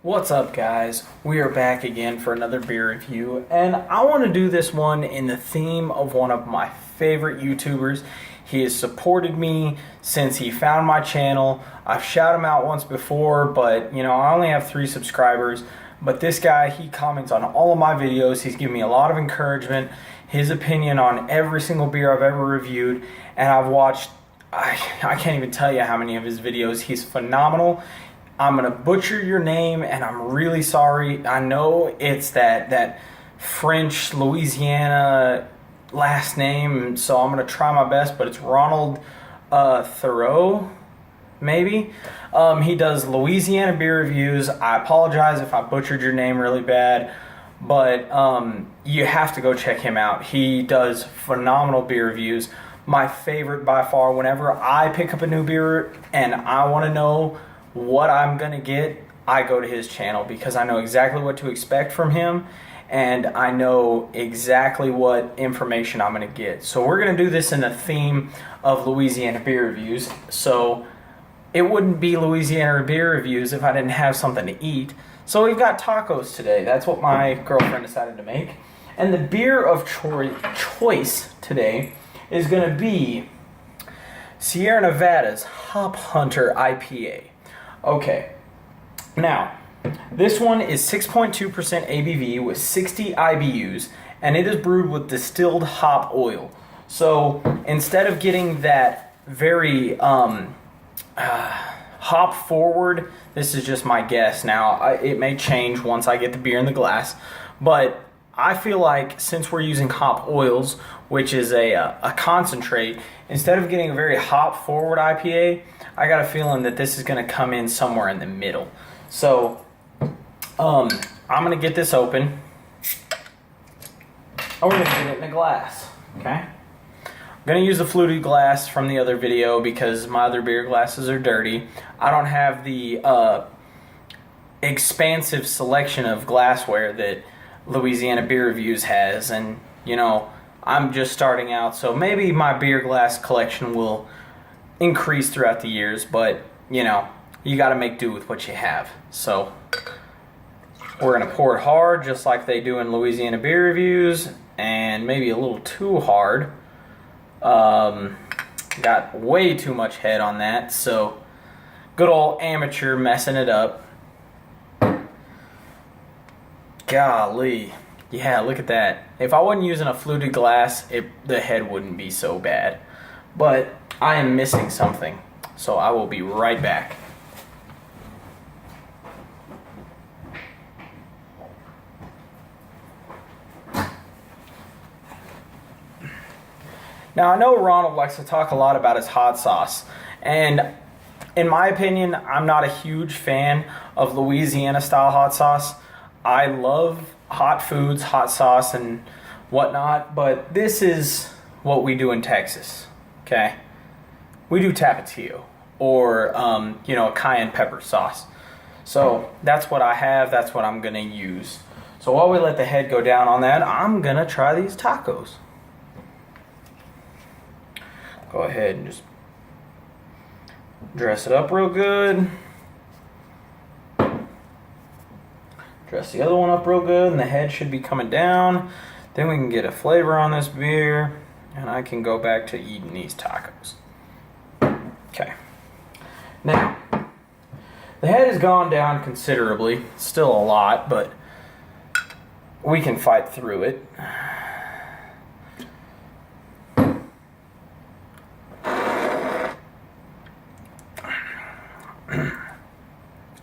What's up, guys? We are back again for another beer review, and I want to do this one in the theme of one of my favorite YouTubers. He has supported me since he found my channel. I've shouted him out once before, but I only have 3 subscribers. But this guy, he comments on all of my videos. He's given me a lot of encouragement, his opinion on every single beer I've ever reviewed, and I've watched, I can't even tell you how many of his videos. He's phenomenal. I'm going to butcher your name, and I'm really sorry. I know it's that French Louisiana last name, so I'm going to try my best, but it's Ronald Thoreau, maybe. He does Louisiana beer reviews. I apologize if I butchered your name really bad, but you have to go check him out. He does phenomenal beer reviews. My favorite by far, whenever I pick up a new beer and I want to know what I'm going to get, I go to his channel because I know exactly what to expect from him and I know exactly what information I'm going to get. So we're going to do this in the theme of Louisiana beer reviews. So it wouldn't be Louisiana beer reviews if I didn't have something to eat. So we've got tacos today. That's what my girlfriend decided to make. And the beer of choice today is going to be Sierra Nevada's Hop Hunter IPA. Okay, now, this one is 6.2% ABV with 60 IBUs, and it is brewed with distilled hop oil. So, instead of getting that very hop forward, this is just my guess now, it may change once I get the beer in the glass, but I feel like since we're using hop oils, which is a concentrate, instead of getting a very hop forward IPA, I got a feeling that this is going to come in somewhere in the middle. So I'm going to get this open, and we're going to get it in a glass. Okay, I'm going to use the fluted glass from the other video because my other beer glasses are dirty. I don't have the expansive selection of glassware that Louisiana Beer Reviews has, and I'm just starting out, so maybe my beer glass collection will increase throughout the years, but you got to make do with what you have. So we're going to pour it hard just like they do in Louisiana Beer Reviews, and maybe a little too hard. Got way too much head on that, so good old amateur messing it up. Golly. Yeah, look at that. If I wasn't using a fluted glass, the head wouldn't be so bad. But I am missing something, so I will be right back. Now, I know Ronald likes to talk a lot about his hot sauce, and in my opinion, I'm not a huge fan of Louisiana-style hot sauce. I love hot foods, hot sauce, and whatnot, but this is what we do in Texas, okay? We do Tapatio, or, a cayenne pepper sauce. So that's what I have, that's what I'm going to use. So while we let the head go down on that, I'm going to try these tacos. Go ahead and just dress it up real good. Dress the other one up real good, and the head should be coming down. Then we can get a flavor on this beer, and I can go back to eating these tacos. Okay. Now, the head has gone down considerably. Still a lot, but we can fight through it.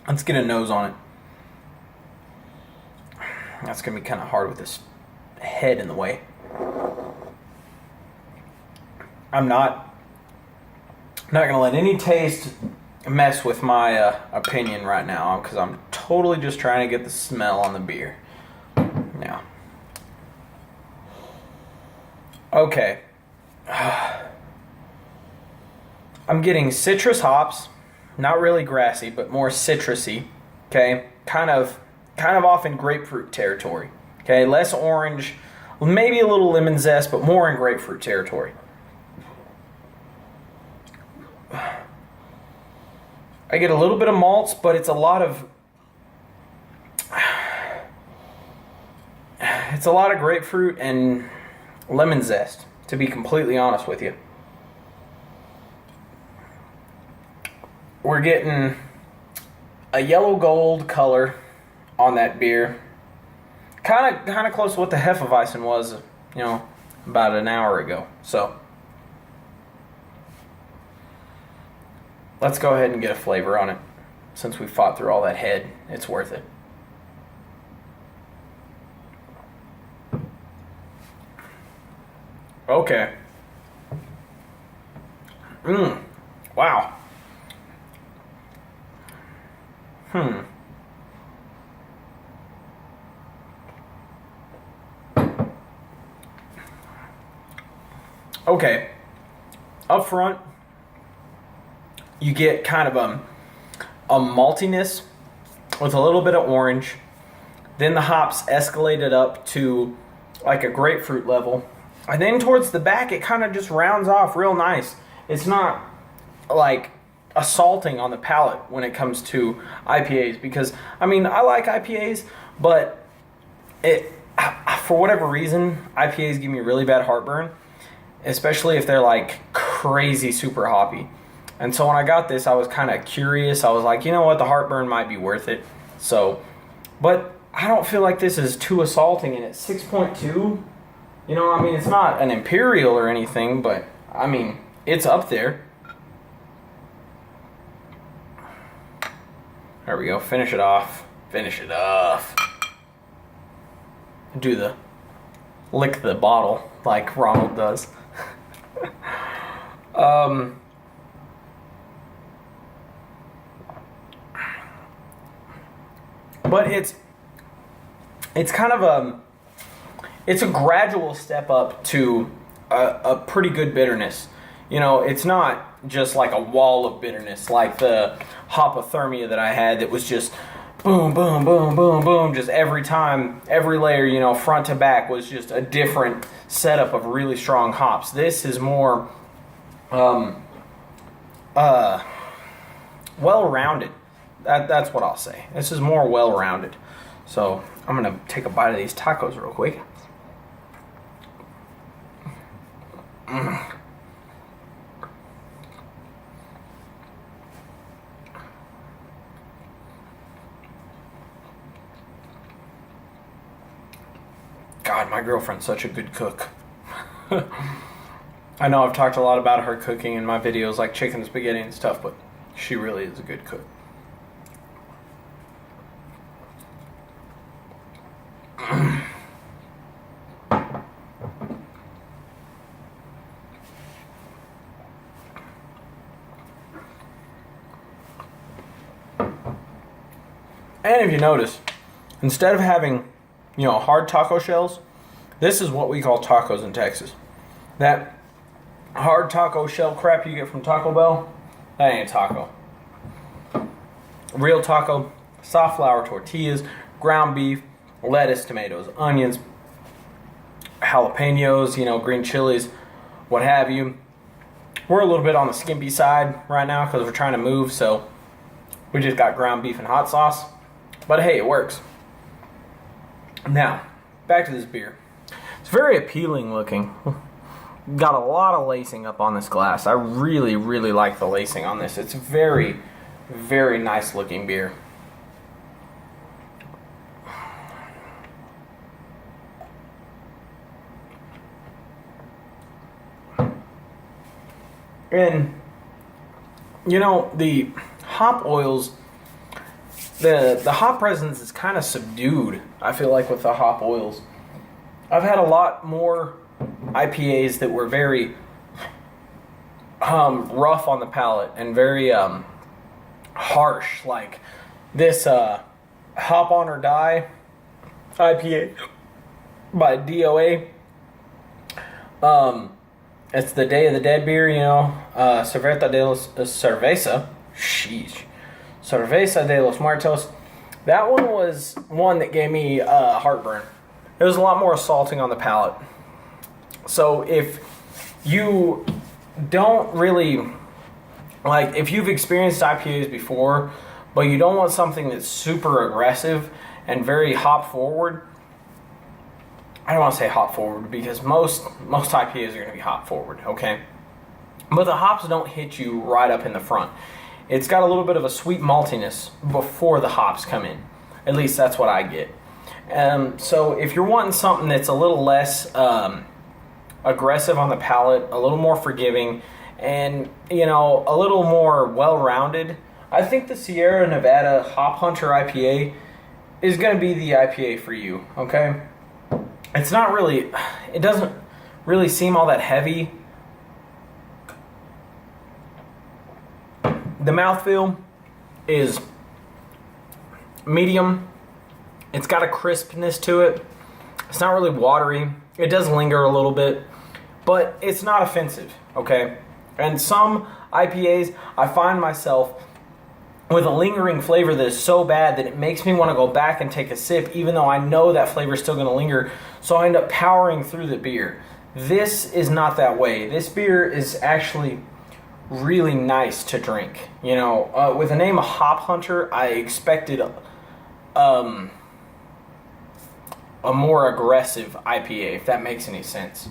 Let's get a nose on it. That's going to be kind of hard with this head in the way. I'm not going to let any taste mess with my opinion right now because I'm totally just trying to get the smell on the beer. Now. Okay. I'm getting citrus hops. Not really grassy, but more citrusy. Okay? Kind of off in grapefruit territory. Okay, less orange, maybe a little lemon zest, but more in grapefruit territory. I get a little bit of malts, but it's a lot of it's a lot of grapefruit and lemon zest, to be completely honest with you. We're getting a yellow gold color on that beer. Kind of close to what the Hefeweizen was, about an hour ago. So let's go ahead and get a flavor on it. Since we fought through all that head, it's worth it. Okay. Wow. Okay. Up front, you get kind of a maltiness with a little bit of orange. Then the hops escalated up to like a grapefruit level. And then towards the back, it kind of just rounds off real nice. It's not like assaulting on the palate when it comes to IPAs, because I like IPAs, but for whatever reason, IPAs give me really bad heartburn, especially if they're like crazy super hoppy. And so when I got this, I was kind of curious. I was like, you know what, the heartburn might be worth it. So, but I don't feel like this is too assaulting, and it's 6.2. It's not an imperial or anything, but it's up there. There we go. Finish it off. Do the lick the bottle like Ronald does. But it's kind of it's a gradual step up to a pretty good bitterness. It's not just like a wall of bitterness like the hopothermia that I had that was just boom, boom, boom, boom, boom, just every time, every layer, front to back was just a different setup of really strong hops. This is more well-rounded. That's what I'll say. This is more well-rounded. So I'm going to take a bite of these tacos real quick. God, my girlfriend's such a good cook. I know I've talked a lot about her cooking in my videos, like chicken spaghetti and stuff, but she really is a good cook. And if you notice, instead of having, hard taco shells, this is what we call tacos in Texas. That hard taco shell crap you get from Taco Bell, that ain't a taco. Real taco, soft flour tortillas, ground beef, lettuce, tomatoes, onions, jalapenos, green chilies, what have you. We're a little bit on the skimpy side right now because we're trying to move, so we just got ground beef and hot sauce. But hey, it works. Now, back to this beer. It's very appealing looking. Got a lot of lacing up on this glass. I really, really like the lacing on this. It's very, very nice looking beer. And, the hop oils, the hop presence is kind of subdued, I feel like, with the hop oils. I've had a lot more IPAs that were very rough on the palate and very harsh, like this Hop On or Die IPA by DOA. It's the Day of the Dead beer, Cerveza de los Cerveza. Sheesh. Cerveza de los Muertos. That one was one that gave me heartburn. It was a lot more assaulting on the palate. So if you don't really, if you've experienced IPAs before, but you don't want something that's super aggressive and very hop forward, I don't want to say hop forward because most IPAs are going to be hop forward, okay? But the hops don't hit you right up in the front. It's got a little bit of a sweet maltiness before the hops come in. At least that's what I get. So if you're wanting something that's a little less aggressive on the palate, a little more forgiving, and you know, a little more well-rounded, I think the Sierra Nevada Hop Hunter IPA is going to be the IPA for you, okay? It's not really, it doesn't really seem all that heavy. The mouthfeel is medium. It's got a crispness to it. It's not really watery. It does linger a little bit, but it's not offensive, okay? And some IPAs, I find myself with a lingering flavor that is so bad that it makes me want to go back and take a sip, even though I know that flavor is still going to linger, so I end up powering through the beer. This is not that way. This beer is actually really nice to drink. You know, with the name of Hop Hunter, I expected a more aggressive IPA, if that makes any sense.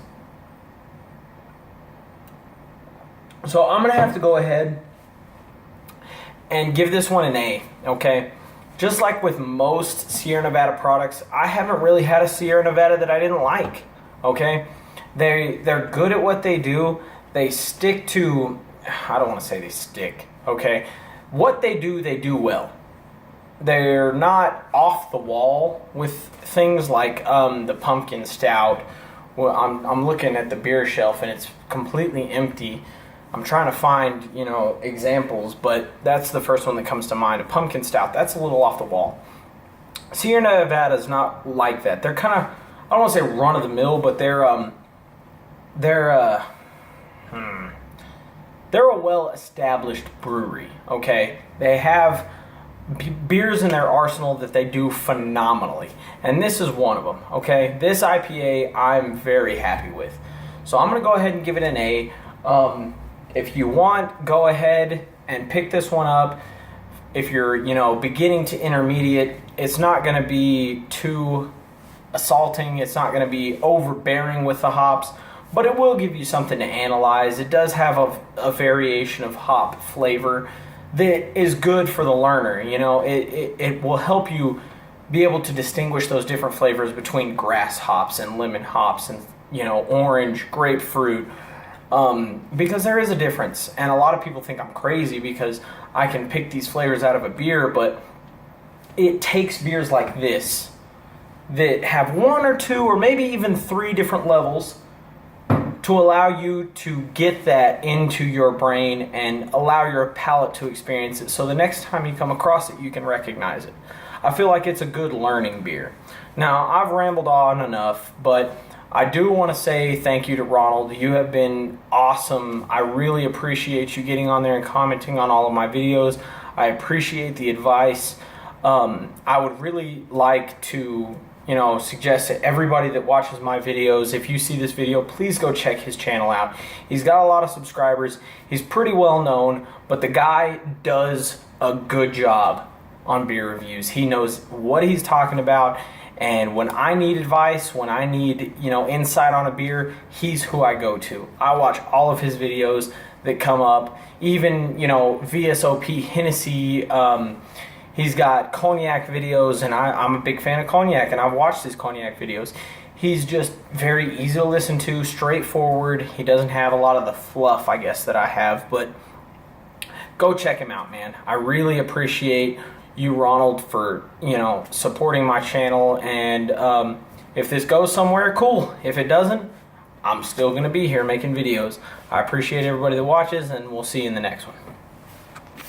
So I'm going to have to go ahead and give this one an A, okay? Just like with most Sierra Nevada products, I haven't really had a Sierra Nevada that I didn't like, okay? They're good at what they do. They stick to, I don't want to say they stick, okay? What they do well. They're not off the wall with things like the pumpkin stout. Well, I'm looking at the beer shelf and it's completely empty. I'm trying to find, you know, examples, but that's the first one that comes to mind. A pumpkin stout, that's a little off the wall. Sierra Nevada's not like that. They're kind of, I don't want to say run of the mill, but they're a well-established brewery, okay? They have beers in their arsenal that they do phenomenally, and this is one of them, okay? This IPA I'm very happy with. So I'm going to go ahead and give it an A. If you want, go ahead and pick this one up. If you're, you know, beginning to intermediate, it's not going to be too assaulting. It's not going to be overbearing with the hops, but it will give you something to analyze. It does have a variation of hop flavor that is good for the learner. You know, it will help you be able to distinguish those different flavors between grass hops and lemon hops and, you know, orange, grapefruit, because there is a difference. And a lot of people think I'm crazy because I can pick these flavors out of a beer, but it takes beers like this that have one or two or maybe even three different levels to allow you to get that into your brain and allow your palate to experience it, so the next time you come across it, you can recognize it. I feel like it's a good learning beer. Now, I've rambled on enough, but I do want to say thank you to Ronald. You have been awesome. I really appreciate you getting on there and commenting on all of my videos. I appreciate the advice. I would really like to, you know, suggest to everybody that watches my videos, if you see this video, please go check his channel out. He's got a lot of subscribers. He's pretty well known, but the guy does a good job on beer reviews. He knows what he's talking about, and when I need advice, when I need, you know, insight on a beer, he's who I go to. I watch all of his videos that come up, even, you know, VSOP, Hennessy. He's got cognac videos, and I'm a big fan of cognac, and I've watched his cognac videos. He's just very easy to listen to, straightforward. He doesn't have a lot of the fluff, I guess, that I have, but go check him out, man. I really appreciate you, Ronald, for, you know, supporting my channel, and if this goes somewhere, cool. If it doesn't, I'm still going to be here making videos. I appreciate everybody that watches, and we'll see you in the next one.